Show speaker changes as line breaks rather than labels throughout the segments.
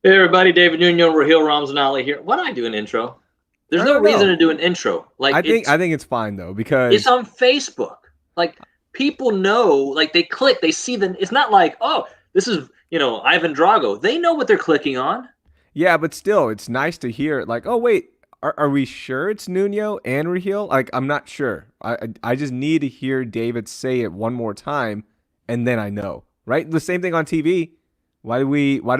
Hey everybody, David Nuno and Raheel Ramzanali here. Why don't I do an intro? There's
I
no
don't
reason
know.
to do an intro. Like
I think
it's
I think it's fine though
it's
because
on Facebook. Like people know, like they click, they see the it's not like, oh, this is, Ivan Drago. They know what they're clicking on.
yeah, but still, it's nice to hear like, oh wait, are we sure it's Nuno and Raheel? Like, I'm not sure. I just need to hear David say it one more time, and then I know. Right? The same thing on TV. Why do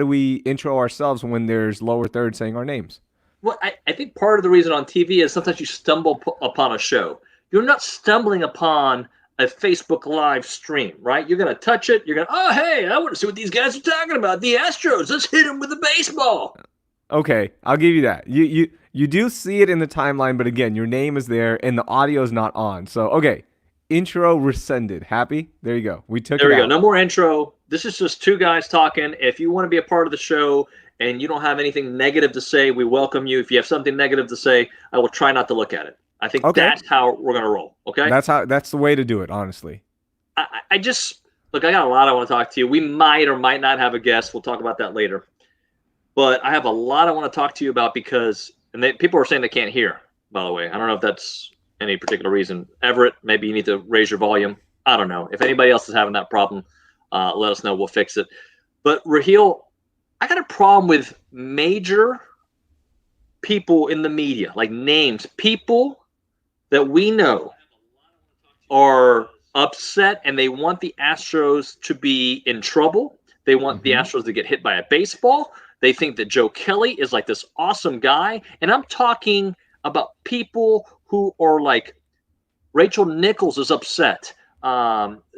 we intro ourselves when there's lower third saying our names?
Well, I think part of the reason on TV is sometimes you stumble upon a show. You're not stumbling upon a Facebook live stream, right? You're going to touch it. You're going to, oh, hey, I want to see what these guys are talking about. The Astros, let's hit them with a baseball.
Okay, I'll give you that. You do see it in the timeline, but again, your name is there and the audio is not on. So okay, intro rescinded. Happy? There you go. We took
There
it
we go.
out.
No more intro. This is just two guys talking. If you want to be a part of the show and you don't have anything negative to say, we welcome you. If you have something negative to say, I will try not to look at it. I think
Okay,
that's how we're going to roll. Okay.
that's the way to do it. Honestly.
I just look. I got a lot I want to talk to you. We might or might not have a guest. We'll talk about that later. But I have a lot I want to talk to you about because people are saying they can't hear. By the way, I don't know if that's any particular reason. Everett, maybe you need to raise your volume. I don't know. If anybody else is having that problem, let us know. We'll fix it. But Raheel, I got a problem with major people in the media, like names, people that we know are upset and they want the Astros to be in trouble. They want the
Mm-hmm.
Astros to get hit by a baseball. They think that Joe Kelly is like this awesome guy. And I'm talking about people who are like Rachel Nichols is upset.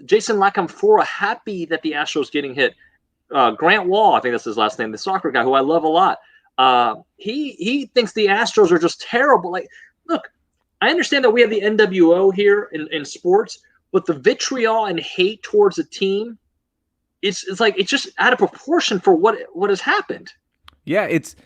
Jason Lacamfora happy that the Astros getting hit. Grant Wall, I think that's his last name, the soccer guy who I love a lot. He thinks the Astros are just terrible. Like, look, I understand that we have the NWO here in sports, but the vitriol and hate towards a team, it's like it's just out of proportion for what has happened.
Yeah, it's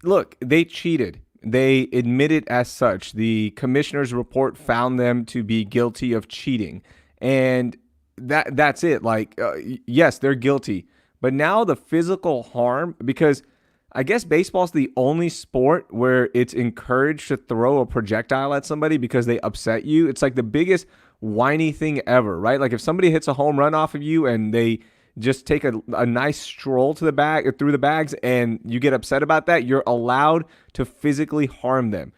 look, they cheated. They admitted as such. The commissioner's report found them to be guilty of cheating, and that's it. Like, yes, they're guilty, but now the physical harm because I guess baseball's the only sport where it's encouraged to throw a projectile at somebody because they upset you. It's like the biggest whiny thing ever, right? Like if somebody hits a home run off of you and they just take a nice stroll to the bag through the bags and you get upset about that, you're allowed to physically harm them.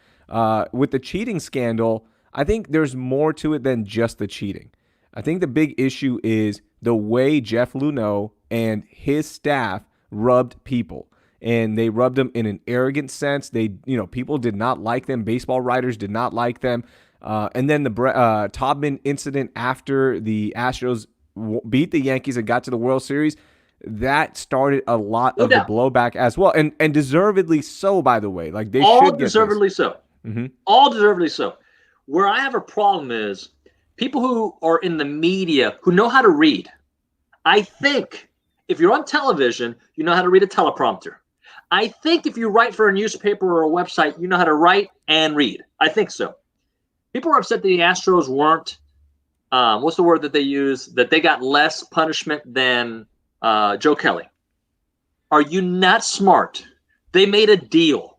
With the cheating scandal, I think there's more to it than just the cheating. I think the big issue is the way Jeff Luhnow and his staff rubbed people. And they rubbed them in an arrogant sense. People did not like them. Baseball writers did not like them. And then the Taubman incident after the Astros beat the Yankees and got to the World Series, that started a lot
No
of the
doubt.
blowback as well, and deservedly so. By the way, like they
All
should get this.
deservedly so.
Mm-hmm.
All deservedly so. Where I have a problem is people who are in the media who know how to read. I think if you're on television, you know how to read a teleprompter. I think if you write for a newspaper or a website, you know how to write and read. I think so. People are upset that the Astros weren't, what's the word that they use, that they got less punishment than Joe Kelly. Are you not smart? They made a deal.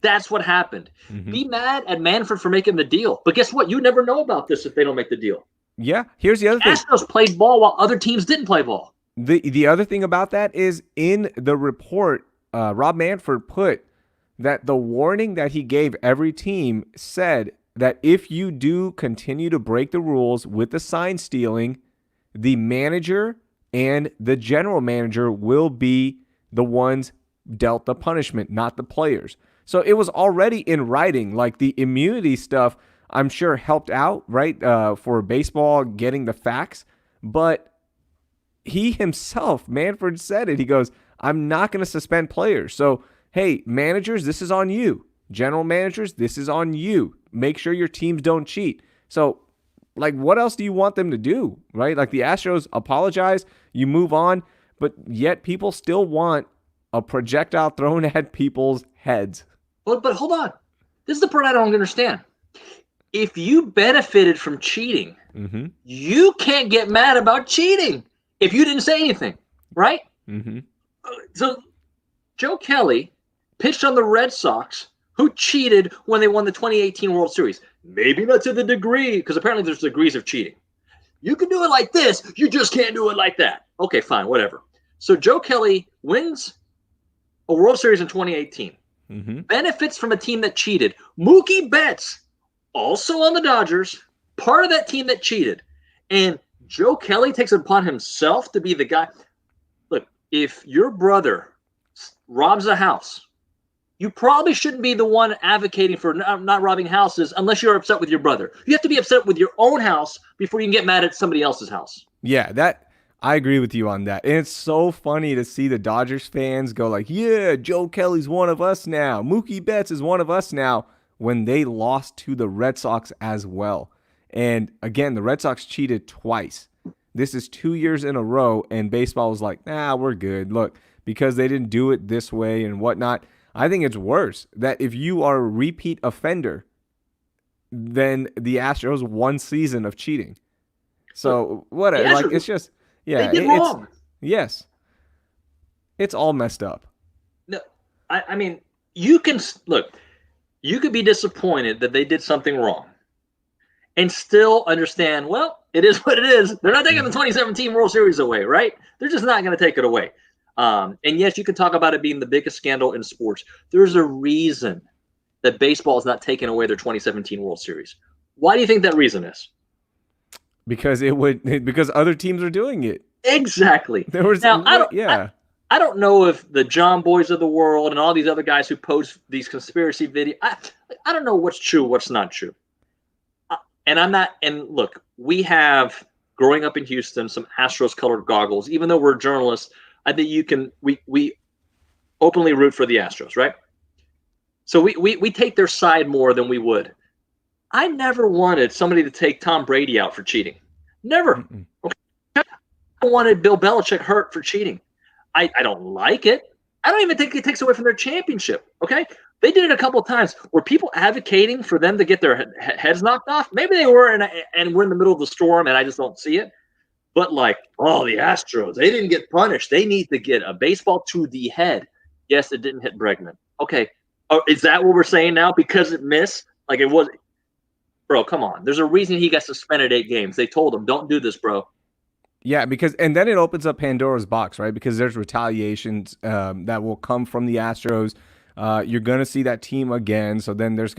That's what happened.
Mm-hmm.
Be mad at Manfred for making the deal. But guess what? You never know about this if they don't make the deal.
Yeah. Here's the other
The
thing.
Astros played ball while other teams didn't play ball.
The other thing about that is in the report, Rob Manfred put that the warning that he gave every team said that if you do continue to break the rules with the sign stealing, the manager and the general manager will be the ones dealt the punishment, not the players. So it was already in writing. Like the immunity stuff, I'm sure helped out, right? For baseball, getting the facts. But he himself, Manfred said it. He goes, I'm not going to suspend players. So, hey, managers, this is on you. General managers, this is on you. Make sure your teams don't cheat. So, like, what else do you want them to do, right? Like, the Astros apologize, you move on, but yet people still want a projectile thrown at people's heads.
But hold on. This is the part I don't understand. If you benefited from cheating,
Mm-hmm.
you can't get mad about cheating if you didn't say anything, right?
Mm-hmm.
So Joe Kelly pitched on the Red Sox, who cheated when they won the 2018 World Series. Maybe not to the degree, because apparently there's degrees of cheating. You can do it like this, you just can't do it like that. Okay, fine, whatever. So Joe Kelly wins a World Series in 2018. Benefits from a team that cheated. Mookie Betts, also on the Dodgers, part of that team that cheated. And Joe Kelly takes it upon himself to be the guy. Look, if your brother robs a house, you probably shouldn't be the one advocating for not robbing houses unless you're upset with your brother. You have to be upset with your own house before you can get mad at somebody else's house.
Yeah, I agree with you on that. And it's so funny to see the Dodgers fans go like, yeah, Joe Kelly's one of us now. Mookie Betts is one of us now, when they lost to the Red Sox as well. And again, the Red Sox cheated twice. This is 2 years in a row, and baseball was like, nah, we're good. Look, because they didn't do it this way and whatnot. I think it's worse that if you are a repeat offender, then the Astros 1 season of cheating. So whatever, like it's just
they did wrong.
Yes, it's all messed up.
No, I mean, you can look. You could be disappointed that they did something wrong, and still understand. Well, it is what it is. They're not taking the 2017 World Series away, right? They're just not going to take it away. And yes, you can talk about it being the biggest scandal in sports. There's a reason that baseball is not taking away their 2017 World Series. Why do you think that reason is?
Because because other teams are doing it. Exactly.
There was now, I don't know if the John Boys of the world and all these other guys who post these conspiracy videos, I don't know what's true, what's not true. And I'm not, and look, we have, growing up in Houston, some Astros colored goggles. Even though we're journalists, I think we openly root for the Astros, right? So we take their side more than we would. I never wanted somebody to take Tom Brady out for cheating. Never. Okay. I wanted Bill Belichick hurt for cheating. I don't like it. I don't even think it takes away from their championship. Okay. They did it a couple of times. Were people advocating for them to get their heads knocked off? Maybe they were, and we're in the middle of the storm, and I just don't see it. But like, oh, the Astros, they didn't get punished. They need to get a baseball to the head. Yes, it didn't hit Bregman. Okay. Is that what we're saying now? Because it missed? Like it was. Bro, come on. There's a reason he got suspended 8 games. They told him, don't do this, bro.
Yeah, and then it opens up Pandora's box, right? Because there's retaliations that will come from the Astros. You're going to see that team again. So then it's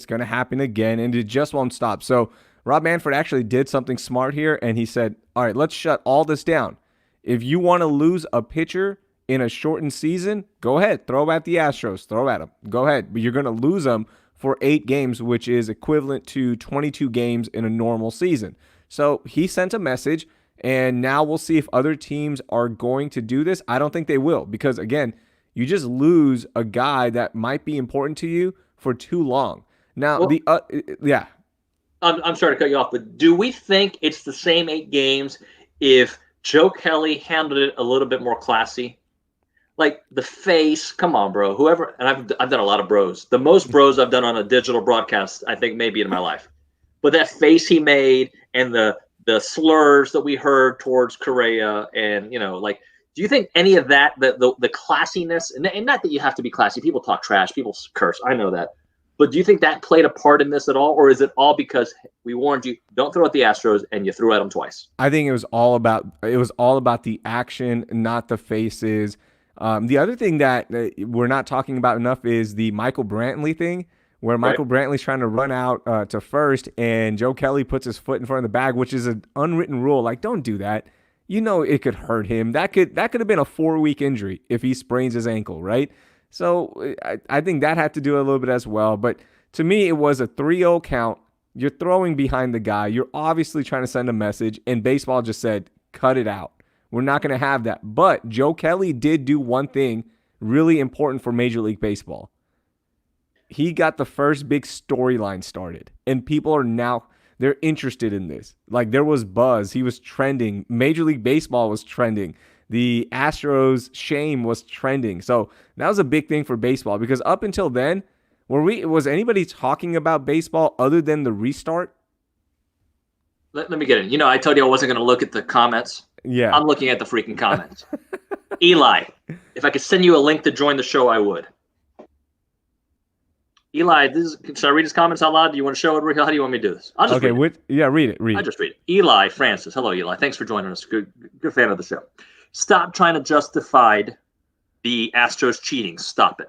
going to happen again, and it just won't stop. So Rob Manfred actually did something smart here, and he said, all right, let's shut all this down. If you want to lose a pitcher in a shortened season, go ahead. Throw at the Astros. Throw at them. Go ahead. But you're going to lose them for 8 games, which is equivalent to 22 games in a normal season. So he sent a message, and now we'll see if other teams are going to do this. I don't think they will, because again, you just lose a guy that might be important to you for too long. Now,
I'm sorry to cut you off, but do we think it's the same 8 games if Joe Kelly handled it a little bit more classy? Like the face, come on, bro. Whoever, and I've done a lot of bros. The most bros I've done on a digital broadcast, I think, maybe in my life. But that face he made and the slurs that we heard towards Correa, and like, do you think any of that, the classiness, and not that you have to be classy. People talk trash, people curse. I know that. But do you think that played a part in this at all, or is it all because we warned you, don't throw at the Astros, and you threw at them twice?
I think it was all about the action, not the faces. The other thing that we're not talking about enough is the Michael Brantley thing, where Michael Brantley's trying to run out to first, and Joe Kelly puts his foot in front of the bag, which is an unwritten rule. Like, don't do that. It could hurt him. That could have been a 4-week injury if he sprains his ankle, right? So I think that had to do a little bit as well. But to me, it was a 3-0 count. You're throwing behind the guy. You're obviously trying to send a message, and baseball just said, cut it out. We're not going to have that. But Joe Kelly did do one thing really important for Major League Baseball. He got the first big storyline started, and people are now, they're interested in this. Like, there was buzz. He was trending. Major League Baseball was trending. The Astros shame was trending. So that was a big thing for baseball, because up until then, was anybody talking about baseball other than the restart?
Let me get it. I told you I wasn't going to look at the comments.
Yeah.
I'm looking at the freaking comments. Eli, if I could send you a link to join the show, I would. Eli, should I read his comments out loud? Do you want to show it? How do you want me to do this? I'll just read it.
Read it.
I just read it. Eli Francis. Hello, Eli. Thanks for joining us. Good fan of the show. Stop trying to justify the Astros cheating. Stop it.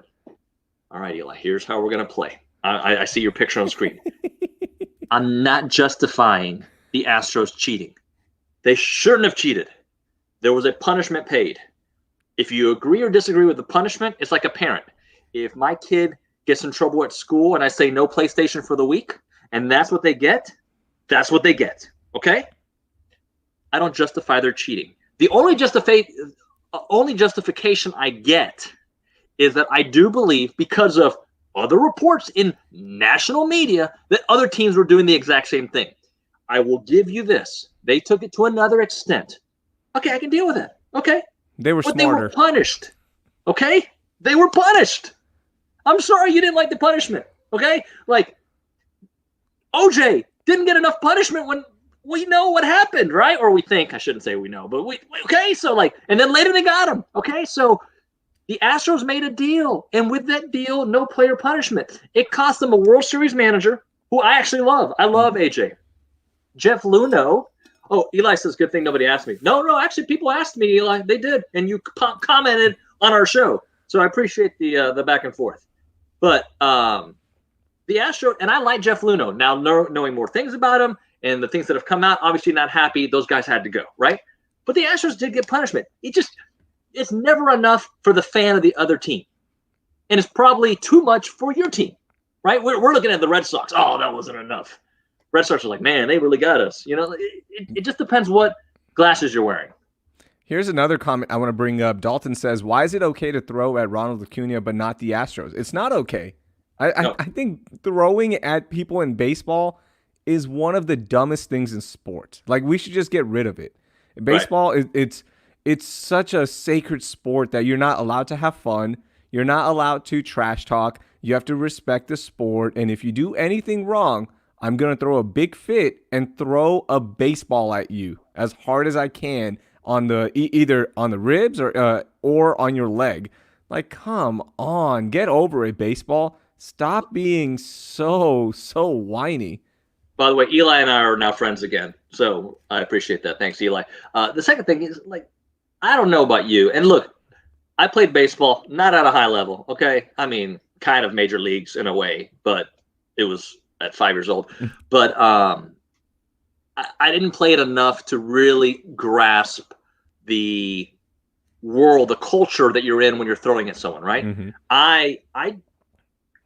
All right, Eli. Here's how we're going to play. I see your picture on the screen. I'm not justifying the Astros cheating. They shouldn't have cheated. There was a punishment paid. If you agree or disagree with the punishment, it's like a parent. If my kid gets in trouble at school and I say no PlayStation for the week, and that's what they get, that's what they get. Okay? I don't justify their cheating. The only justification I get is that I do believe, because of other reports in national media, that other teams were doing the exact same thing. I will give you this. They took it to another extent. Okay, I can deal with it. Okay?
They were
But
smarter.
they were punished. Okay? They were punished. I'm sorry you didn't like the punishment. Okay? Like, OJ didn't get enough punishment when we know what happened, right? Or we think. I shouldn't say we know, but okay? So, like, and then later they got him. Okay? So, the Astros made a deal, and with that deal, no player punishment. It cost them a World Series manager, who I actually love. I love AJ. Jeff Luhnow. Oh, Eli says, good thing nobody asked me. No, actually, people asked me, Eli. They did, and you commented on our show. So I appreciate the back and forth. But the Astros, and I like Jeff Luhnow. Now, knowing more things about him and the things that have come out, obviously not happy. Those guys had to go, right? But the Astros did get punishment. It's never enough for the fan of the other team. And it's probably too much for your team, right? We're looking at the Red Sox. Oh, that wasn't enough. Red Sox are like, man, they really got us. You know, it just depends what glasses you're wearing.
Here's another comment I want to bring up. Dalton says, why is it okay to throw at Ronald Acuna but not the Astros? It's not okay. I think throwing at people in baseball is one of the dumbest things in sports. Like, we should just get rid of it. Baseball, right. It's such a sacred sport that you're not allowed to have fun. You're not allowed to trash talk. You have to respect the sport. And if you do anything wrong, I'm going to throw a big fit and throw a baseball at you as hard as I can on the either on the ribs or on your leg. Like, come on, get over it, baseball. Stop being so whiny.
By the way, Eli and I are now friends again, so I appreciate that. Thanks, Eli. The second thing is, like, I don't know about you, and look, I played baseball, not at a high level, okay? I mean, kind of major leagues in a way, but it was at 5 years old. But I didn't play it enough to really grasp the world, the culture that you're in when you're throwing at someone, right? Mm-hmm. I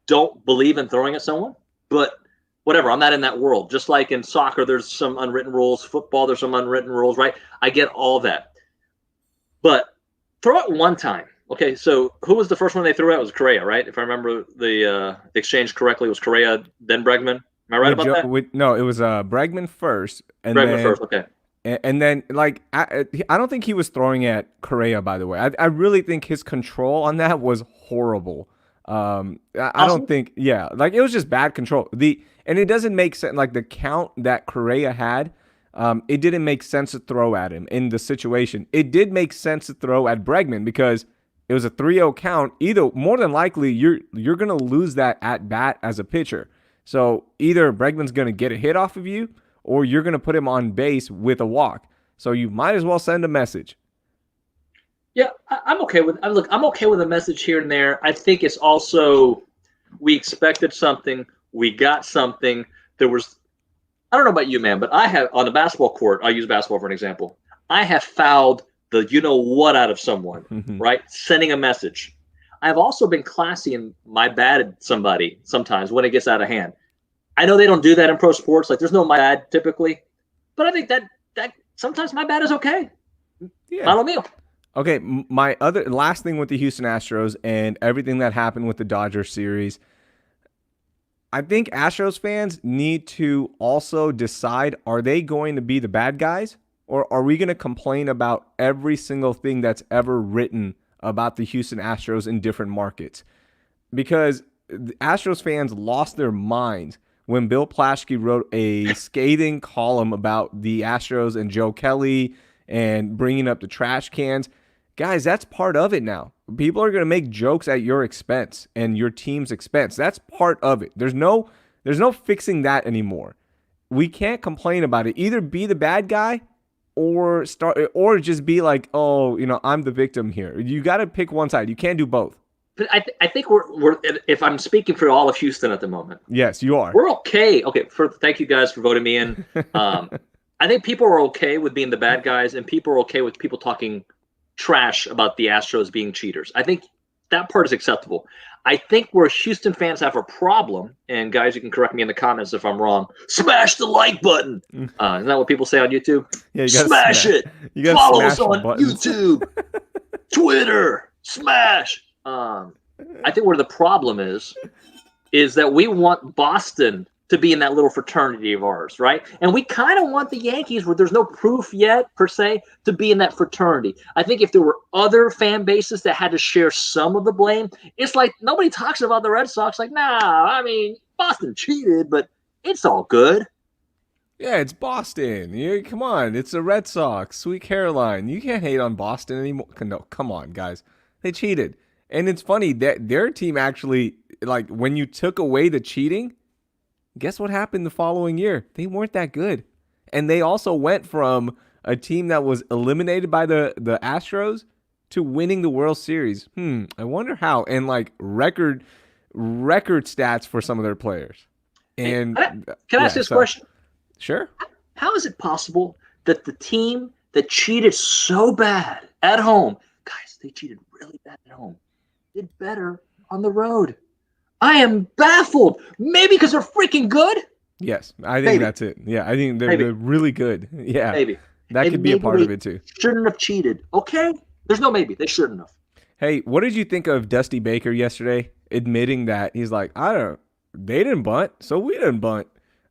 don't believe in throwing at someone, but whatever, I'm not in that world. Just like in soccer, there's some unwritten rules. Football, there's some unwritten rules, right? I get all that. But throw it one time. Okay, so who was the first one they threw at? It was Correa, right? If I remember the exchange correctly, it was Correa, then Bregman. Am I right about that?
No, it was Bregman first. And
Bregman first, okay.
And then, like, I don't think he was throwing at Correa, by the way. I really think his control on that was horrible. I don't think, like, it was just bad control. And it doesn't make sense, like, the count that Correa had, it didn't make sense to throw at him in the situation. It did make sense to throw at Bregman because it was a 3-0 count. Either, more than likely, you're going to lose that at bat as a pitcher. So either Bregman's going to get a hit off of you, or you're going to put him on base with a walk. So you might as well send a message.
Yeah, I'm okay with. Look, I'm okay with a message here and there. I think it's also, we expected something, we got something. There was, I don't know about you, man, but I have on the basketball court. I'll use basketball for an example. I have fouled the you know what out of someone, right? Sending a message. I've also been classy in my bad at somebody sometimes when it gets out of hand. I know they don't do that in pro sports. Like, there's no my bad typically, but I think that sometimes my bad is okay. Yeah. Malo mio.
Okay, my last thing with the Houston Astros and everything that happened with the Dodgers series, I think Astros fans need to also decide, are they going to be the bad guys, or are we going to complain about every single thing that's ever written about the Houston Astros in different markets? Because the Astros fans lost their minds when Bill Plaschke wrote a scathing column about the Astros and Joe Kelly and bringing up the trash cans. Guys, that's part of it now. People are going to make jokes at your expense and your team's expense. That's part of it. There's no fixing that anymore. We can't complain about it. Either be the bad guy or just be like, "Oh, I'm the victim here." You got to pick one side. You can't do both.
But I think we're if I'm speaking for all of Houston at the moment.
Yes, you are.
We're okay. Okay, thank you guys for voting me in. I think people are okay with being the bad guys, and people are okay with people talking trash about the Astros being cheaters. I think that part is acceptable. I think where Houston fans have a problem, and guys, you can correct me in the comments if I'm wrong, smash the like button. Isn't that what people say on YouTube?
Yeah, you
smash it.
You gotta
follow
smash
us on YouTube, Twitter, smash. I think where the problem is that we want Boston to be in that little fraternity of ours, right? And we kind of want the Yankees, where there's no proof yet, per se, to be in that fraternity. I think if there were other fan bases that had to share some of the blame, it's like nobody talks about the Red Sox. Like, nah, I mean, Boston cheated, but it's all good.
Yeah, it's Boston. Come on, it's the Red Sox, Sweet Caroline. You can't hate on Boston anymore. No, come on, guys. They cheated. And it's funny that their team actually, like, when you took away the cheating, guess what happened the following year? They weren't that good. And they also went from a team that was eliminated by the Astros to winning the World Series. I wonder how. And like record stats for some of their players. And
can I ask this question?
Sure.
How is it possible that the team that cheated so bad at home, guys, they cheated really bad at home, did better on the road? I am baffled. Maybe because they're freaking good?
Yes, I think that's it. Yeah, I think they're really good. Yeah,
maybe.
That could be a part of it too.
Shouldn't have cheated. Okay? There's no maybe. They shouldn't have.
Hey, what did you think of Dusty Baker yesterday admitting that he's like, they didn't bunt, so we didn't bunt.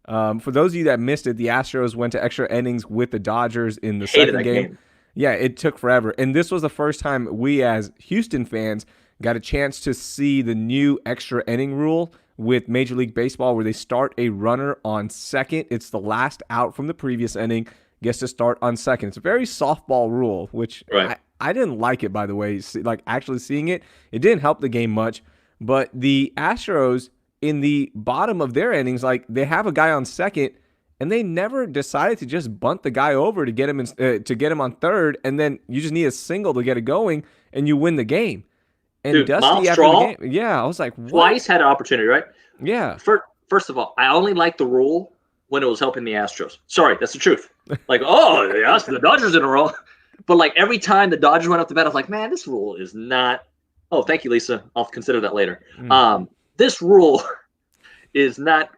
For those of you that missed it, the Astros went to extra innings with the Dodgers in the second game. Yeah, it took forever. And this was the first time we as Houston fans got a chance to see the new extra inning rule with Major League Baseball, where they start a runner on second. It's the last out from the previous inning, gets to start on second. It's a very softball rule, which I didn't like it, by the way. Like, actually seeing it didn't help the game much. But the Astros, in the bottom of their innings, like, they have a guy on second, and they never decided to just bunt the guy over to get him on third, and then you just need a single to get it going, and you win the game. And
dude,
Dusty after the game, I was like, what?
Twice had an opportunity, right?
Yeah.
First of all, I only liked the rule when it was helping the Astros. Sorry, that's the truth. Like, the Dodgers in a row. But like every time the Dodgers went up to bat, I was like, man, this rule is not. Oh, thank you, Lisa. I'll consider that later. This rule is not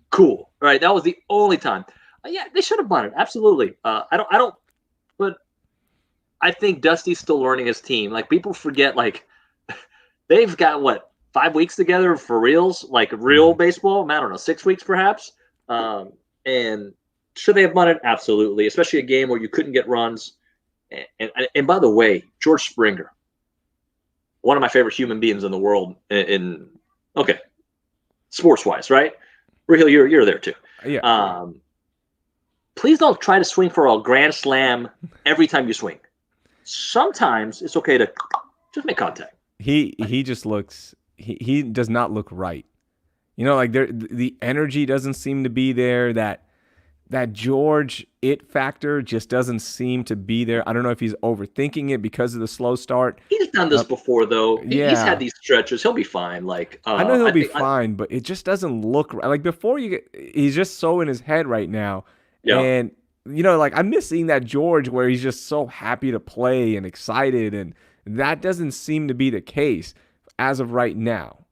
cool. Right? That was the only time. Yeah, they should have bunted. Absolutely. I don't. But I think Dusty's still learning his team. Like, people forget, like, they've got 5 weeks together for reals, like real baseball. I don't know, 6 weeks perhaps. And should they have bunted? Absolutely, especially a game where you couldn't get runs. And by the way, George Springer, one of my favorite human beings in the world. Sports wise, right? Raheel, you're there too.
Yeah.
Please don't try to swing for a grand slam every time you swing. Sometimes it's okay to just make contact.
He just looks. He does not look right. Like the energy doesn't seem to be there. That George it factor just doesn't seem to be there. I don't know if he's overthinking it because of the slow start.
He's done this before, though. He's had these stretches. He'll be fine.
I know he'll be fine, but it just doesn't look right. Like before he's just so in his head right now. Yeah. And I'm missing that George where he's just so happy to play and excited, and that doesn't seem to be the case as of right now.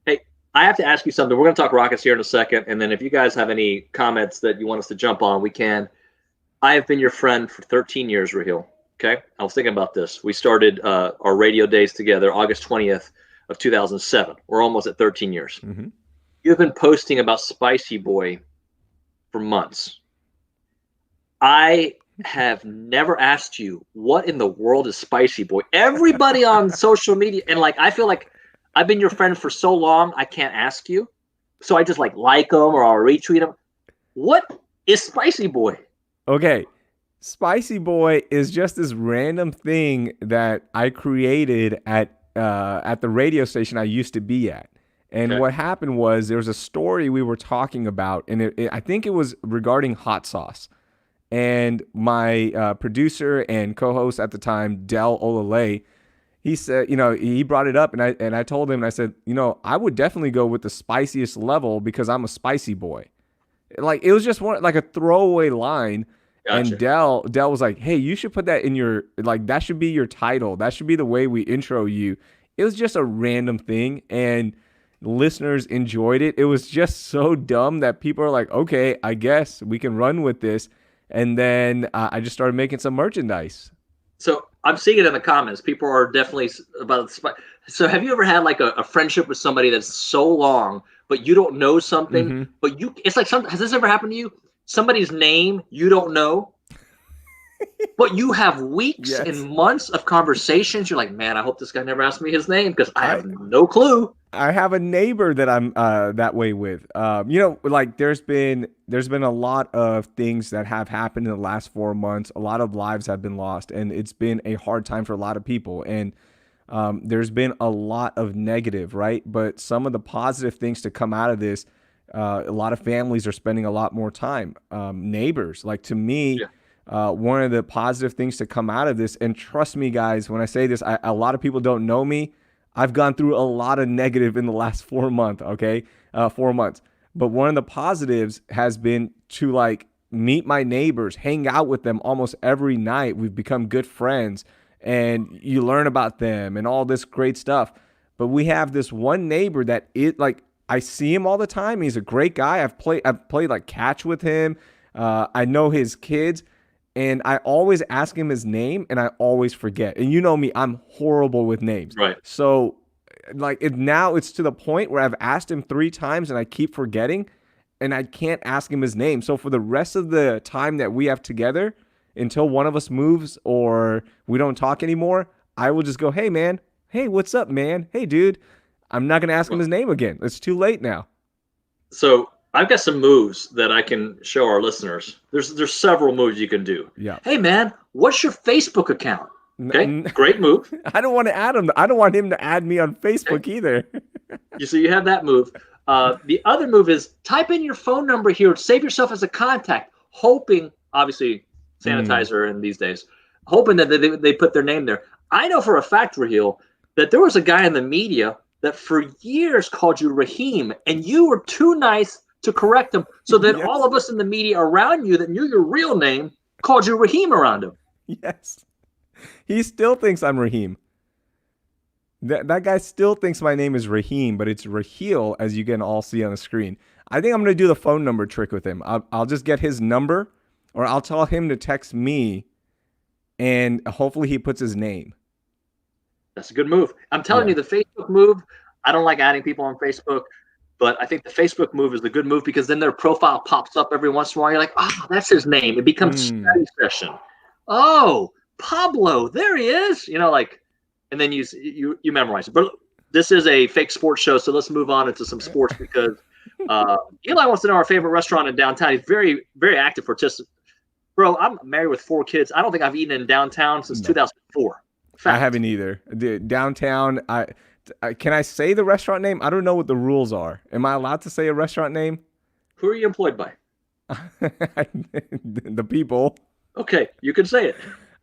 Hey, I have to ask you something. We're going to talk Rockets here in a second, and then if you guys have any comments that you want us to jump on, we can. I have been your friend for 13 years, Raheel. Okay? I was thinking about this. We started our radio days together August 20th of 2007. We're almost at 13 years. Mm-hmm. You've been posting about Spicy Boy for months. I have never asked you what in the world is Spicy Boy. Everybody on social media, and I feel like I've been your friend for so long, I can't ask you. So I just like them or I'll retweet them. What is Spicy Boy?
Okay. Spicy Boy is just this random thing that I created at the radio station I used to be at. And
Okay.
what happened was there was a story we were talking about, and I think it was regarding hot sauce. And my producer and co-host at the time, Del Olale, he said, he brought it up, and I told him, and I said, I would definitely go with the spiciest level because I'm a spicy boy. Like it was just one like a throwaway line, and
Gotcha.
Dell was like, "Hey, you should put that in your like that should be your title. That should be the way we intro you." It was just a random thing, and listeners enjoyed it. It was just so dumb that people are like, "Okay, I guess we can run with this." And then I just started making some merchandise.
So I'm seeing it in the comments. People are definitely about. So have you ever had like a friendship with somebody that's so long, but you don't know something,
Mm-hmm.
but it's like has this ever happened to you? Somebody's name you don't know, but you have weeks
Yes.
and months of conversations. You're like, man, I hope this guy never asked me his name because I
I
have no clue.
I have a neighbor that I'm that way with. Like there's been a lot of things that have happened in the last 4 months. A lot of lives have been lost, and it's been a hard time for a lot of people. And there's been a lot of negative, right? But some of the positive things to come out of this, a lot of families are spending a lot more time. Neighbors, like to me,
Yeah.
one of the positive things to come out of this, and trust me, guys, when I say this, a lot of people don't know me. I've gone through a lot of negative in the last 4 months, okay? 4 months. But one of the positives has been to like meet my neighbors, hang out with them almost every night. We've become good friends and you learn about them and all this great stuff. But we have this one neighbor that I see him all the time. He's a great guy. I've played like catch with him. I know his kids, and I always ask him his name and I always forget. And you know me, I'm horrible with names.
Right.
So now it's to the point where I've asked him 3 times and I keep forgetting and I can't ask him his name. So for the rest of the time that we have together, until one of us moves or we don't talk anymore, I will just go, "Hey man, hey, what's up, man? Hey dude." I'm not gonna ask him
Well,
his name again. It's too late now.
so I've got some moves that I can show our listeners. There's several moves you can do.
Yeah.
Hey man, what's your Facebook account? Okay,
N-
great move.
I don't want to add him. I don't want him to add me on
Okay,
Facebook either.
you have that move. The other move is type in your phone number here, save yourself as a contact, hoping obviously
Mm,
sanitizer in these days, hoping that they put their name there. I know for a fact, Raheel, that there was a guy in the media that for years called you Raheem, and you were too nice to correct him. So then all
yes.
of us in the media around you that knew your real name called you Raheem around him.
Yes. He still thinks I'm Raheem. That guy still thinks my name is Raheem, but it's Raheel, as you can all see on the screen. I think I'm going to do the phone number trick with him. I'll just get his number, or I'll tell him to text me, and hopefully he puts his name.
That's a good move. I'm telling
Yeah.
you, the Facebook move, I don't like adding people on Facebook, but I think the Facebook move is the good move because then their profile pops up every once in a while. You're like, oh, that's his name. It becomes
Mm.
study session. Oh, Pablo, there he is. And then you memorize it. But this is a fake sports show, so let's move on into some sports because Eli wants to know our favorite restaurant in downtown. He's very, very active participant. Bro, I'm married with 4 kids. I don't think I've eaten in downtown since
No,
2004.
I
Fact.
haven't either. Downtown, can I say the restaurant name? I don't know what the rules are. Am I allowed to say a restaurant name?
Who are you employed by?
The people.
Okay, you can say it.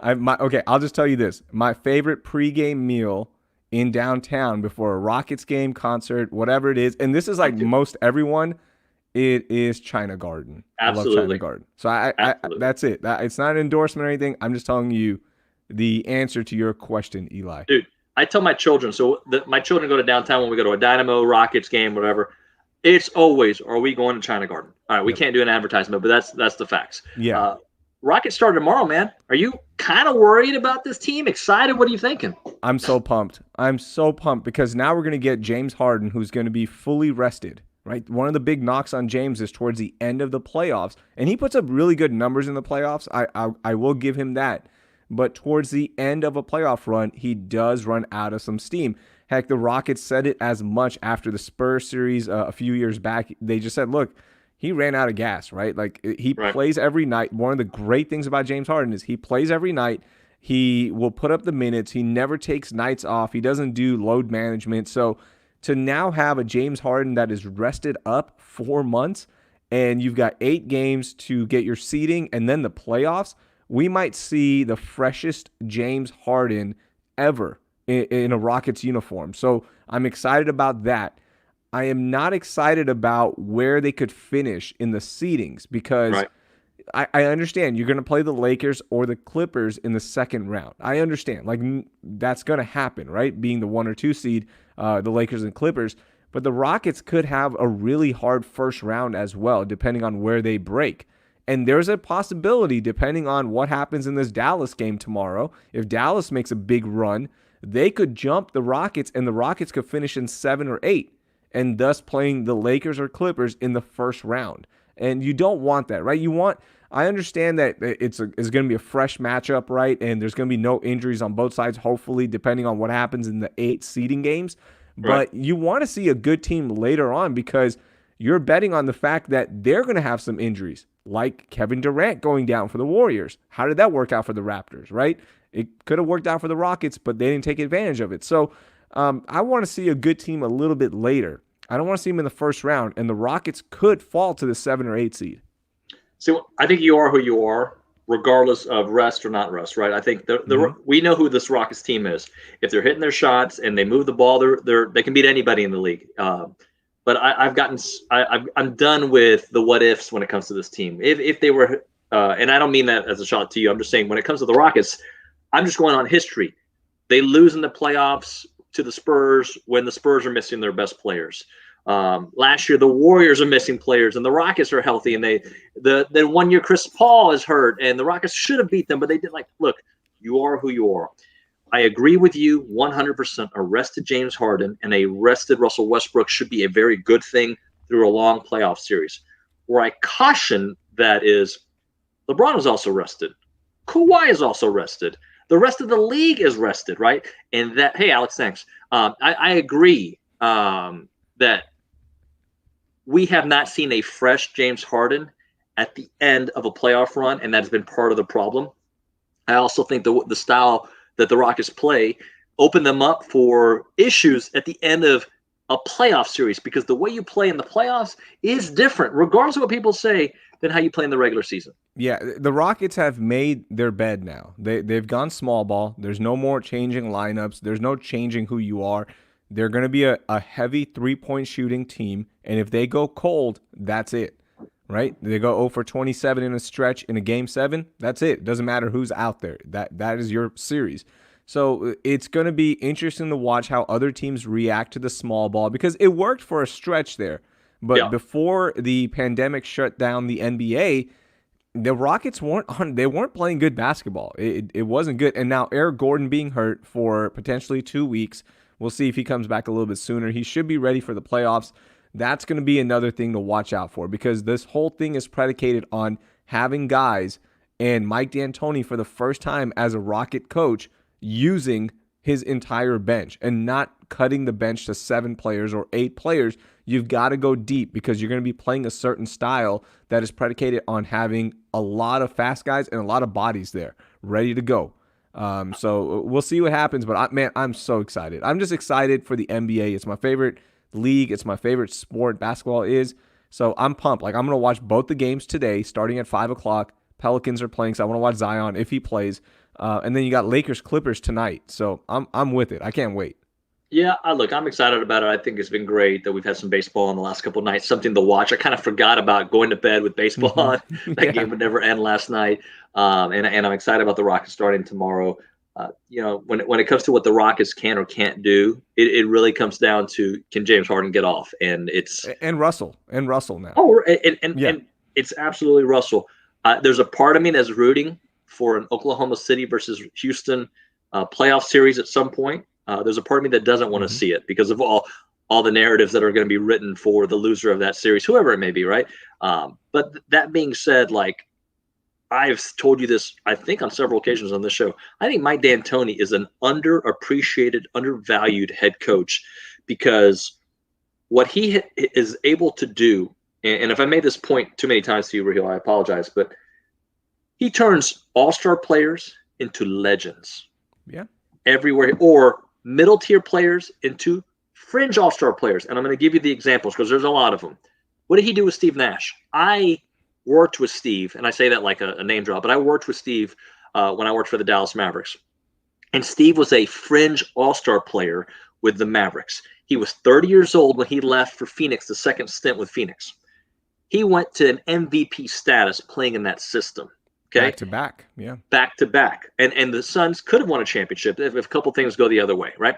Okay, I'll just tell you this. My favorite pregame meal in downtown before a Rockets game, concert, whatever it is, and this is like
Mine too.
most everyone, it is China Garden. I love China
Absolutely.
Garden. So I
Absolutely.
that's it. It's not an endorsement or anything. I'm just telling you the answer to your question, Eli.
Dude, I tell my children, so my children go to downtown when we go to a Dynamo, Rockets game, whatever. It's always, are we going to China Garden? All right, we
Yep.
can't do an advertisement, but that's the facts.
Yeah.
Rockets start tomorrow, man. Are you kind of worried about this team? Excited? What are you thinking?
I'm so pumped. I'm so pumped because now we're going to get James Harden, who's going to be fully rested, right? One of the big knocks on James is towards the end of the playoffs, and he puts up really good numbers in the playoffs. I will give him that. But towards the end of a playoff run, he does run out of some steam. Heck, the Rockets said it as much after the Spurs series a few years back. They just said, look, he ran out of gas, right? Like he
Right.
plays every night. One of the great things about James Harden is he plays every night. He will put up the minutes. He never takes nights off. He doesn't do load management. So to now have a James Harden that is rested up 4 months and you've got 8 games to get your seeding and then the playoffs, we might see the freshest James Harden ever in a Rockets uniform. So I'm excited about that. I am not excited about where they could finish in the seedings because
Right.
I understand you're going to play the Lakers or the Clippers in the second round. I understand. Like, that's going to happen, right? Being the 1 or 2 seed, the Lakers and Clippers. But the Rockets could have a really hard first round as well, depending on where they break. And there's a possibility, depending on what happens in this Dallas game tomorrow, if Dallas makes a big run, they could jump the Rockets, and the Rockets could finish in 7 or 8, and thus playing the Lakers or Clippers in the first round. And you don't want that, right? I understand that it's going to be a fresh matchup, right? And there's going to be no injuries on both sides, hopefully, depending on what happens in the 8 seeding games.
Right.
But you want to see a good team later on because you're betting on the fact that they're going to have some injuries, like Kevin Durant going down for the Warriors. How did that work out for the Raptors, right? It could have worked out for the Rockets, but they didn't take advantage of it. So I want to see a good team a little bit later. I don't want to see them in the first round, and the Rockets could fall to the 7 or 8 seed.
So I think you are who you are, regardless of rest or not rest, right? I think we know who this Rockets team is. If they're hitting their shots and they move the ball, they can beat anybody in the league. But I'm done with the what ifs when it comes to this team. If they were, and I don't mean that as a shot to you. I'm just saying when it comes to the Rockets, I'm just going on history. They lose in the playoffs to the Spurs when the Spurs are missing their best players. Last year, the Warriors are missing players, and the Rockets are healthy. And the 1 year Chris Paul is hurt, and the Rockets should have beat them, but they did. Like, look, you are who you are. I agree with you 100%. A rested James Harden and a rested Russell Westbrook should be a very good thing through a long playoff series. Where I caution that is LeBron is also rested. Kawhi is also rested. The rest of the league is rested, right? And that, hey, Alex, thanks. I agree that we have not seen a fresh James Harden at the end of a playoff run, and that's been part of the problem. I also think the style that the Rockets play open them up for issues at the end of a playoff series because the way you play in the playoffs is different, regardless of what people say, than how you play in the regular season.
Yeah, the Rockets have made their bed now. They've gone small ball. There's no more changing lineups. There's no changing who you are. They're going to be a heavy three-point shooting team, and if they go cold, that's it, right? They go 0 for 27 in a stretch in a Game 7, that's it. It doesn't matter who's out there. That is your series. So it's going to be interesting to watch how other teams react to the small ball because it worked for a stretch there. But before the pandemic shut down the NBA, the Rockets weren't playing good basketball. It wasn't good. And now Eric Gordon being hurt for potentially 2 weeks. We'll see if he comes back a little bit sooner. He should be ready for the playoffs. That's going to be another thing to watch out for because this whole thing is predicated on having guys and Mike D'Antoni for the first time as a Rocket coach using his entire bench and not cutting the bench to 7 players or 8 players. You've got to go deep because you're going to be playing a certain style that is predicated on having a lot of fast guys and a lot of bodies there ready to go. So we'll see what happens, but I'm so excited. I'm just excited for the NBA. It's my favorite league. It's my favorite sport. Basketball is. So I'm pumped. Like, I'm going to watch both the games today starting at 5 o'clock. Pelicans are playing, so I want to watch Zion if he plays. And then you got Lakers Clippers tonight. So I'm with it. I can't wait.
Yeah, look, I'm excited about it. I think it's been great that we've had some baseball in the last couple of nights, something to watch. I kind of forgot about going to bed with baseball on. That game would never end last night. And I'm excited about the Rockets starting tomorrow. When it comes to what the Rockets can or can't do, it really comes down to can James Harden get off? And
Russell now.
Oh, and it's absolutely Russell. There's a part of me that's rooting for an Oklahoma City versus Houston playoff series at some point. There's a part of me that doesn't want to see it because of all the narratives that are going to be written for the loser of that series, whoever it may be, right? But that being said, like I've told you this, I think on several occasions on this show, I think Mike D'Antoni is an underappreciated, undervalued head coach because what he is able to do And if I made this point too many times to you, Raheel, I apologize, but he turns all-star players into legends.
Yeah.
Everywhere, or middle tier players into fringe all-star players. And I'm going to give you the examples because there's a lot of them. What did he do with Steve Nash? I worked with Steve, and I say that like a name drop, but I worked with Steve when I worked for the Dallas Mavericks. And Steve was a fringe all-star player with the Mavericks. He was 30 years old when he left for Phoenix, the second stint with Phoenix. He went to an MVP status playing in that system. Okay?
Back to back. Yeah.
Back to back. And the Suns could have won a championship if a couple things go the other way, right?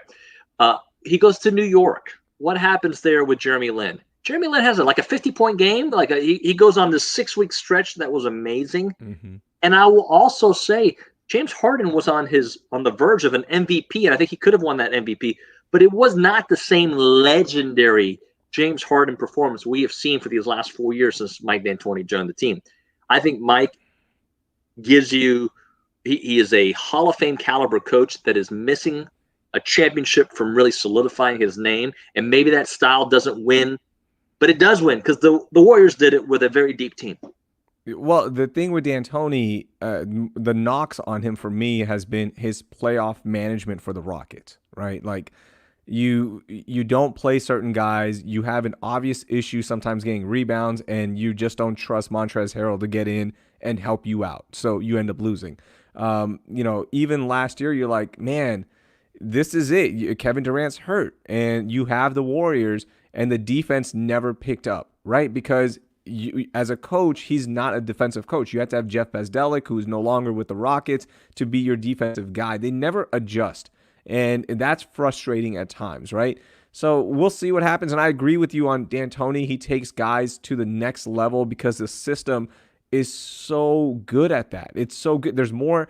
He goes to New York. What happens there with Jeremy Lin? Jeremy Lin has like a 50-point game. He goes on this 6-week stretch that was amazing.
Mm-hmm.
And I will also say James Harden was on the verge of an MVP, and I think he could have won that MVP, but it was not the same legendary James Harden performance we have seen for these last 4 years since Mike D'Antoni joined the team. I think Mike gives you he is a Hall of Fame caliber coach that is missing a championship from really solidifying his name, and maybe that style doesn't win, but it does win because the Warriors did it with a very deep team.
Well, the thing with D'Antoni, the knocks on him for me has been his playoff management for the Rockets, right? Like you don't play certain guys. You have an obvious issue sometimes getting rebounds, and you just don't trust Montrezl Harrell to get in and help you out. So you end up losing. Even last year, you're like, man, this is it. Kevin Durant's hurt, and you have the Warriors, and the defense never picked up, right? Because as a coach, he's not a defensive coach. You have to have Jeff Bezdelik, who's no longer with the Rockets, to be your defensive guy. They never adjust, and that's frustrating at times, right? So we'll see what happens, and I agree with you on D'Antoni. He takes guys to the next level because the system is so good at that. It's so good. There's more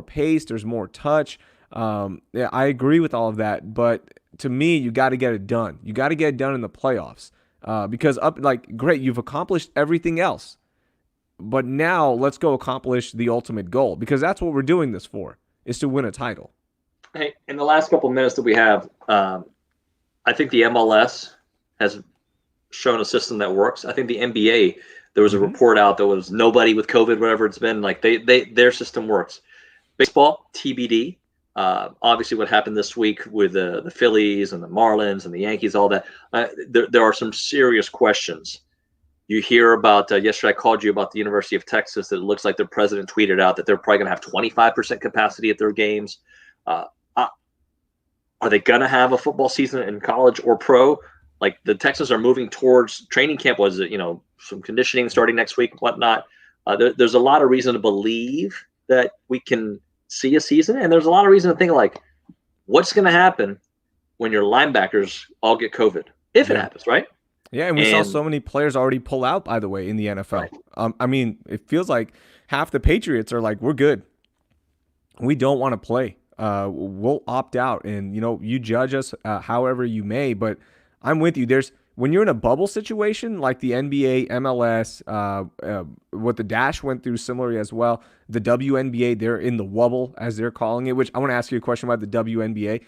pace. There's more touch. I agree with all of that, but to me, you got to get it done. You got to get it done in the playoffs. Because great, you've accomplished everything else, but now let's go accomplish the ultimate goal, because that's what we're doing this for, is to win a title.
Hey, in the last couple of minutes that we have, I think the MLS has shown a system that works. I think the NBA, there was a report out that was nobody with COVID, whatever it's been, like their system works. Baseball, TBD. Obviously, what happened this week with the Phillies and the Marlins and the Yankees, all that, there are some serious questions. You hear about, yesterday I called you about the University of Texas, that it looks like their president tweeted out that they're probably going to have 25% capacity at their games. Are they going to have a football season in college or pro? Like the Texans are moving towards training camp, some conditioning starting next week and whatnot. There's a lot of reason to believe that we can see a season, and there's a lot of reason to think like, what's going to happen when your linebackers all get COVID, if it happens, right?
Yeah, and we saw so many players already pull out, by the way, in the NFL. Right. It feels like half the Patriots are like, we're good. We don't want to play. We'll opt out, and you judge us however you may, but I'm with you. When you're in a bubble situation like the NBA, MLS, what the Dash went through similarly as well, the WNBA, they're in the wubble, as they're calling it, which I want to ask you a question about the WNBA.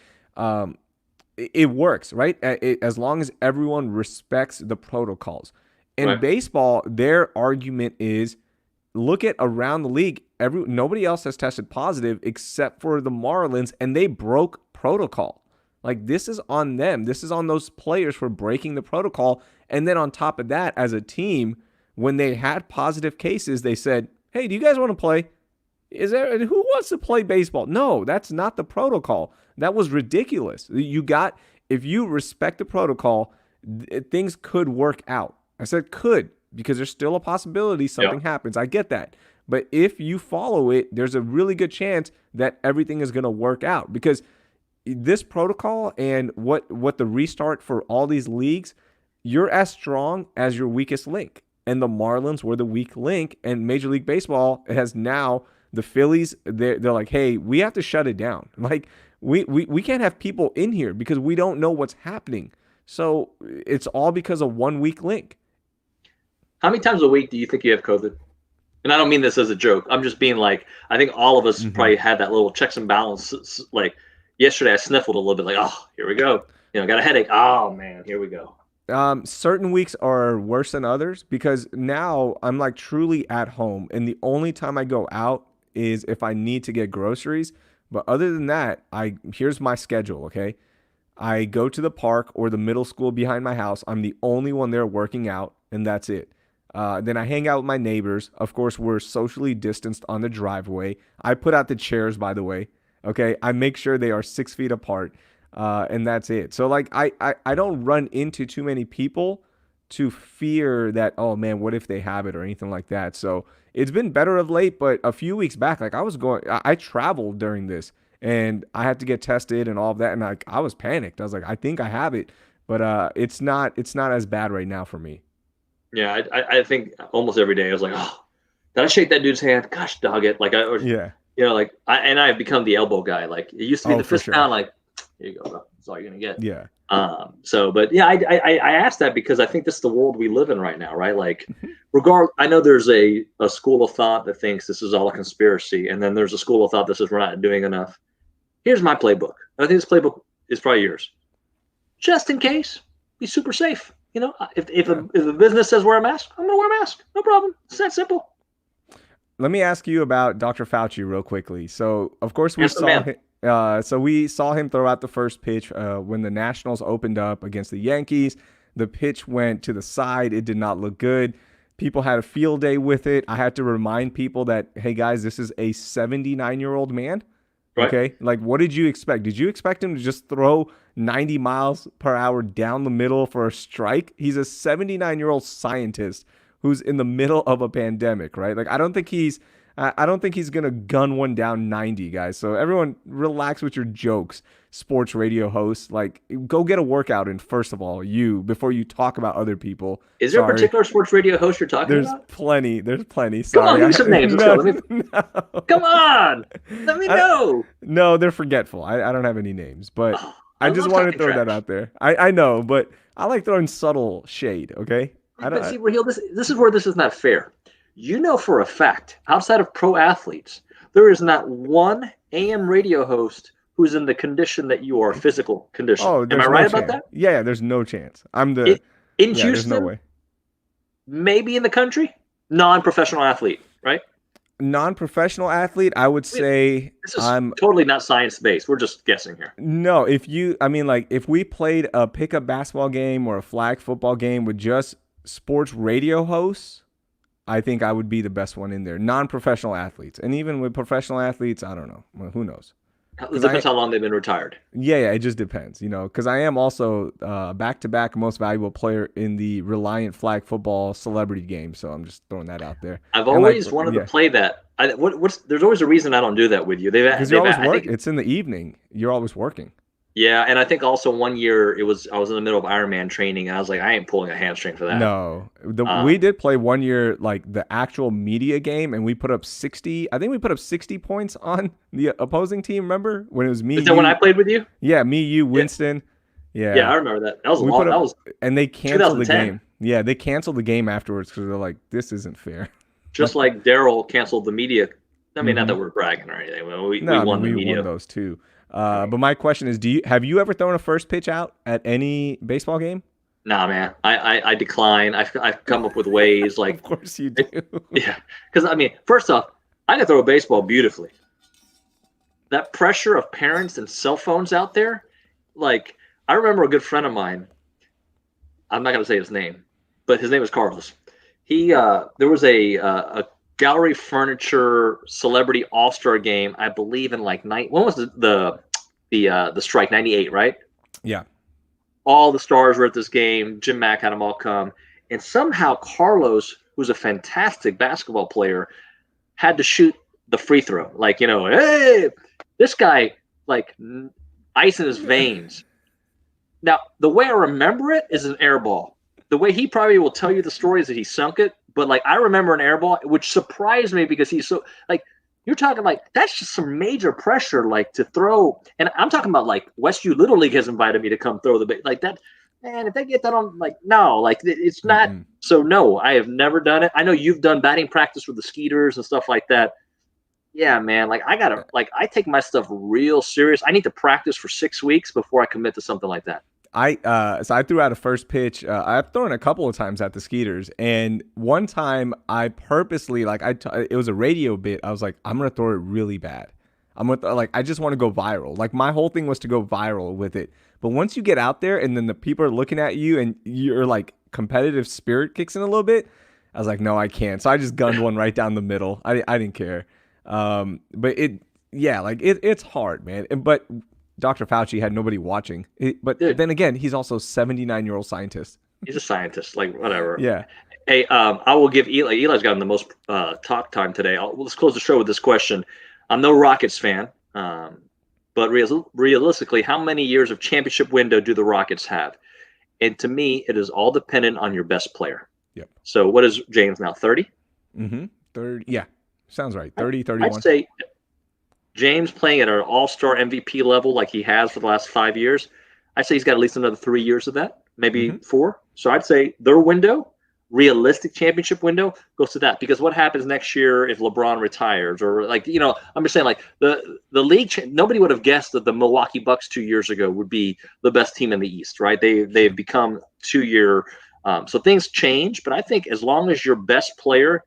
It works, right? As long as everyone respects the protocols. In baseball, their argument is, look at around the league, nobody else has tested positive except for the Marlins, and they broke protocol. Like, this is on them. This is on those players for breaking the protocol. And then on top of that, as a team, when they had positive cases, they said, hey, do you guys want to play? Who wants to play baseball? No, that's not the protocol. That was ridiculous. If you respect the protocol, things could work out. I said could, because there's still a possibility something happens. I get that. But if you follow it, there's a really good chance that everything is going to work out, because this protocol and what the restart for all these leagues, you're as strong as your weakest link. And the Marlins were the weak link, and Major League Baseball has now, the Phillies, they're like, hey, we have to shut it down. Like, we can't have people in here because we don't know what's happening. So it's all because of one weak link.
How many times a week do you think you have COVID? And I don't mean this as a joke. I'm just being like, I think all of us probably had that little checks and balances. Like, yesterday I sniffled a little bit, like, oh, here we go. Got a headache. Oh, man, here we go.
Certain weeks are worse than others because now I'm like truly at home, and the only time I go out is if I need to get groceries. But other than that, I here's my schedule. Okay, I go to the park or the middle school behind my house. I'm the only one there working out, and that's it. Then I hang out with my neighbors. Of course, we're socially distanced on the driveway. I put out the chairs, by the way. Okay, I make sure they are 6 feet apart, and that's it. So like, I don't run into too many people to fear that, oh man, what if they have it or anything like that. So it's been better of late, but a few weeks back, like I traveled during this and I had to get tested and all of that, and like I was panicked. I was like, I think I have it, but it's not as bad right now for me.
Yeah, I think almost every day I was like, oh, did I shake that dude's hand? Gosh, dog it. Like
Yeah.
like I have become the elbow guy. Like it used to be
Oh,
the
for
fist
sure.
pound. Like here you go, bro. That's all you're gonna get.
Yeah.
So, but yeah, I asked that because I think this is the world we live in right now, right? Like,
Mhm.
I know there's a school of thought that thinks this is all a conspiracy, and then there's a school of thought that says we're not doing enough. Here's my playbook. I think this playbook is probably yours. Just in case, be super safe.
Yeah.
If a business says wear a mask, I'm gonna wear a mask. No problem. It's that simple.
Let me ask you about Dr. Fauci real quickly. So, of course, we
Yes, the
saw
man.
him. We saw him throw out the first pitch when the Nationals opened up against the Yankees. The pitch went to the side. It did not look good. People had a field day with it. I had to remind people that, hey guys, this is a 79-year-old man.
Right.
Okay, like what did you expect? Did you expect him to just throw 90 miles per hour down the middle for a strike? He's a 79-year-old scientist who's in the middle of a pandemic, right? Like I don't think he's gonna gun one down 90, guys. So everyone relax with your jokes, sports radio hosts. Like go get a workout in first of all, you before you talk about other people.
Is there a
Sorry.
particular sports radio host you're talking
There's
about?
plenty. There's plenty.
Come on,
Sorry.
give me some names. Let's go.
No,
Let me.
no.
Come on. Let me
I,
know.
no, they're forgetful. I don't have any names, but
Oh,
I
I
just
love
wanted to
talking
throw that
trash.
out there. I know, but I like throwing subtle shade. Okay, I don't.
But see, Raheel, this is where this is not fair. You know for a fact, outside of pro athletes, there is not one AM radio host who's in the condition that you are, physical condition.
Oh,
Am I
there's no
right about
chance.
that?
Yeah, yeah, there's no chance. I'm the.
It, in
Yeah, there's no
Houston,
way.
maybe in the country, non-professional athlete, right?
Non-professional athlete, I would say
This is
I'm
totally not science-based. We're just guessing here.
no. I mean, like, if we played a pickup basketball game or a flag football game with just sports radio hosts, I think I would be the best one in there. Non-professional athletes, and even with professional athletes, I don't know. Well, who knows?
It
Because I
depends how long they've been retired.
Yeah, it just depends, because I am also back-to-back most valuable player in the Reliant Flag Football Celebrity Game, so I'm just throwing that out there.
I've
And like,
always wanted to
yeah,
play that. There's always a reason I don't do that with you.
because you're always
I
work.
think
It's in the evening. You're always working.
yeah, and I think also one year I was in the middle of Ironman training and I was like I ain't pulling a hamstring for that.
No, we
Um,
did play one year like the actual media game, and we put up 60. I think we put up 60 points on the opposing team. Remember when it was me,
is that when I
you,
played with you?
yeah, me, you,
Yeah,
Winston,
yeah,
yeah,
I remember that. That was a
we
long.
put
That
up,
was
and they canceled the
2010.
game. Yeah, they canceled the game afterwards because they're like, this isn't fair.
Just like Daryl canceled the media. I mean, not
Hmm.
that we're bragging or anything. Well,
No,
we
I mean
won the
we won
media.
those too.
I mean,
But my question is, have you ever thrown a first pitch out at any baseball game?
nah, man. I decline. I've come up with ways like
Of course you do.
yeah, because I mean, first off, I can throw a baseball beautifully. That pressure of parents and cell phones out there, like I remember a good friend of mine. I'm not going to say his name, but his name was Carlos. There was a gallery furniture celebrity all-star game, I believe in like night. When was the strike? 98, right?
Yeah.
All the stars were at this game. Jim Mack had them all come, and somehow Carlos, who's a fantastic basketball player, had to shoot the free throw. Like hey, this guy like ice in his veins. Now, the way I remember it is an air ball. The way he probably will tell you the story is that he sunk it. But like I remember an air ball, which surprised me because he's so like you're talking like that's just some major pressure like to throw. And I'm talking about like Westview Little League has invited me to come throw the like that. Man, if they get that on like no, like it's not.
Mm-mm.
So no, I have never done it. I know you've done batting practice with the Skeeters and stuff like that. Yeah, man. Like I take my stuff real serious. I need to practice for 6 weeks before I commit to something like that.
I threw out a first pitch. I've thrown a couple of times at the Skeeters, and one time I purposely it was a radio bit. I was like, I'm gonna throw it really bad. I just want to go viral. Like my whole thing was to go viral with it. But once you get out there and then the people are looking at you and your like competitive spirit kicks in a little bit, I was like, no, I can't. So I just gunned one right down the middle. I didn't care. But it's hard, man. But Dr. Fauci had nobody watching. But
Dude,
then again, he's also a 79-year-old scientist.
he's a scientist, like whatever.
Yeah.
Hey, I will give Eli. Eli's gotten the most talk time today. Let's close the show with this question. I'm no Rockets fan, but realistically, how many years of championship window do the Rockets have? And to me, it is all dependent on your best player.
Yep.
So what is James now, 30?
Mm-hmm. 30. Yeah. Sounds right. 30, 31.
I'd say James playing at an all-star MVP level like he has for the last 5 years, I'd say he's got at least another 3 years of that, maybe 4. So I'd say their window, realistic championship window, goes to that. Because what happens next year if LeBron retires, or I'm just saying, like the league, nobody would have guessed that the Milwaukee Bucks 2 years ago would be the best team in the East, right? They've become 2-year. So things change, but I think as long as your best player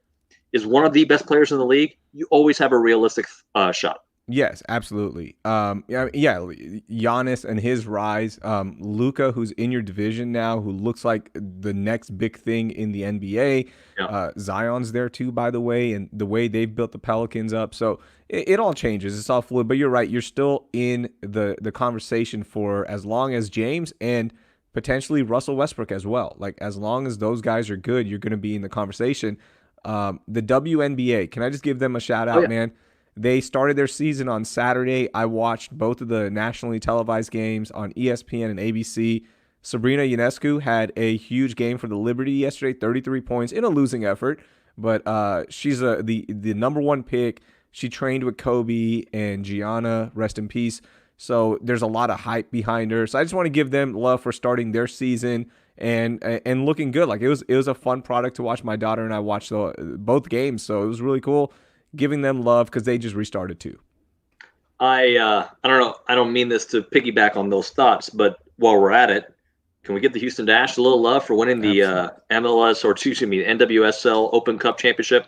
is one of the best players in the league, you always have a realistic shot.
Yes, absolutely. Giannis and his rise. Luka, who's in your division now, who looks like the next big thing in the NBA.
Yeah.
Zion's there too, by the way, and the way they've built the Pelicans up. So it all changes. It's all fluid. But you're right. You're still in the conversation for as long as James and potentially Russell Westbrook as well. Like as long as those guys are good, you're going to be in the conversation. The WNBA. Can I just give them a shout out, man? They started their season on Saturday. I watched both of the nationally televised games on ESPN and ABC. Sabrina Ionescu had a huge game for the Liberty yesterday, 33 points in a losing effort. But she's the number one pick. She trained with Kobe and Gianna, rest in peace. So there's a lot of hype behind her. So I just want to give them love for starting their season and looking good. Like it was a fun product to watch. My daughter and I watched both games, so it was really cool. Giving them love because they just restarted too.
I don't know. I don't mean this to piggyback on those thoughts, but while we're at it, can we get the Houston Dash a little love for winning the MLS NWSL Open Cup Championship?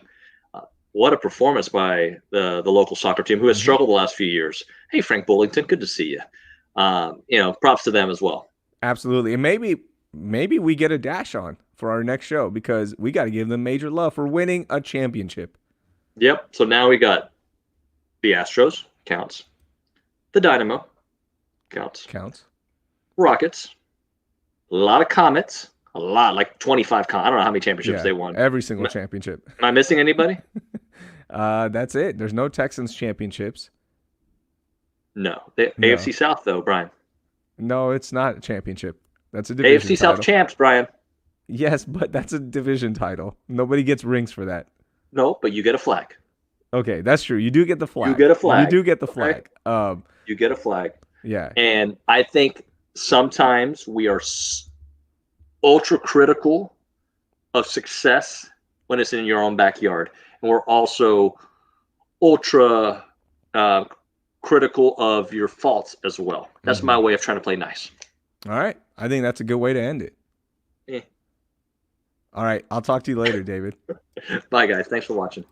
What a performance by the local soccer team who has struggled the last few years. Hey, Frank Bullington, good to see you. Props to them as well.
Absolutely, and maybe we get a Dash on for our next show because we got to give them major love for winning a championship.
Yep. So now we got the Astros, counts. The Dynamo, counts. Rockets, a lot of Comets, like 25 I don't know how many championships they won.
Every single championship.
Am I missing anybody?
That's it. There's no Texans championships.
No. AFC South, though, Brian.
No, it's not a championship. That's a division
AFC
title.
South champs, Brian.
Yes, but that's a division title. Nobody gets rings for that.
No, but you get a flag.
Okay, that's true. You do get the flag.
You get a flag.
You do get the flag.
Okay? You get a flag.
Yeah.
And I think sometimes we are ultra critical of success when it's in your own backyard. And we're also ultra critical of your faults as well. That's my way of trying to play nice.
All right. I think that's a good way to end it.
Yeah.
All right. I'll talk to you later, David.
Bye, guys. Thanks for watching.